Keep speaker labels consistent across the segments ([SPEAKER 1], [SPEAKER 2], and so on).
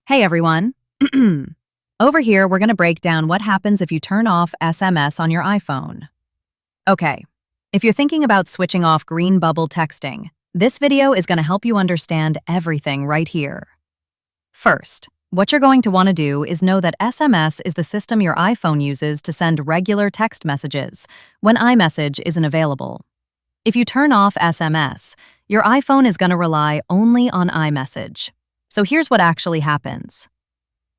[SPEAKER 1] Hey everyone. Over here, we're going to break down what happens if you turn off SMS on your iPhone. Okay, if you're thinking about switching off green bubble texting, this video is going to help you understand everything right here. First, what you're going to want to do is know that SMS is the system your iPhone uses to send regular text messages when iMessage isn't available. If you turn off SMS, your iPhone is going to rely only on iMessage. So here's what actually happens.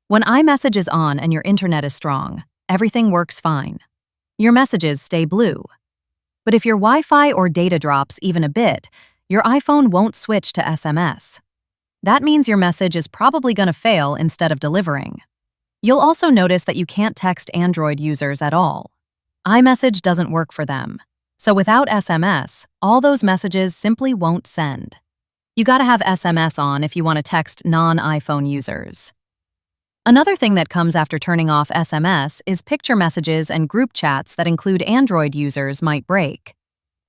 [SPEAKER 1] When iMessage is on and your internet is strong, everything works fine. Your messages stay blue. But if your Wi-Fi or data drops even a bit, your iPhone won't switch to SMS. That means your message is probably going to fail instead of delivering. You'll also notice that you can't text Android users at all. iMessage doesn't work for them. So without SMS, all those messages simply won't send. You gotta have SMS on if you want to text non-iPhone users. Another thing that comes after turning off SMS is picture messages and group chats that include Android users might break.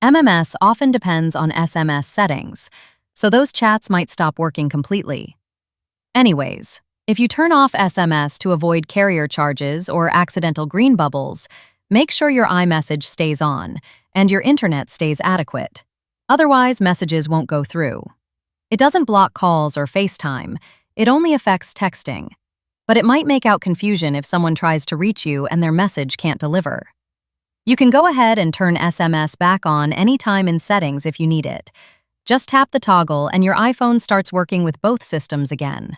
[SPEAKER 1] MMS often depends on SMS settings, so those chats might stop working completely. Anyways, if you turn off SMS to avoid carrier charges or accidental green bubbles, make sure your iMessage stays on and your internet stays adequate. Otherwise, messages won't go through. It doesn't block calls or FaceTime, it only affects texting. But it might make out confusion if someone tries to reach you and their message can't deliver. You can go ahead and turn SMS back on anytime in settings if you need it. Just tap the toggle and your iPhone starts working with both systems again.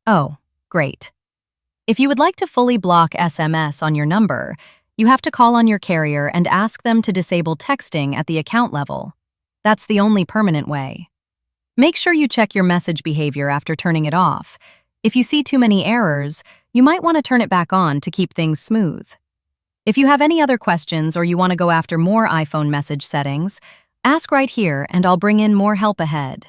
[SPEAKER 1] Oh, great. If you would like to fully block SMS on your number, you have to call on your carrier and ask them to disable texting at the account level. That's the only permanent way. Make sure you check your message behavior after turning it off. If you see too many errors, you might want to turn it back on to keep things smooth. If you have any other questions or you want to go after more iPhone message settings, ask right here and I'll bring in more help ahead.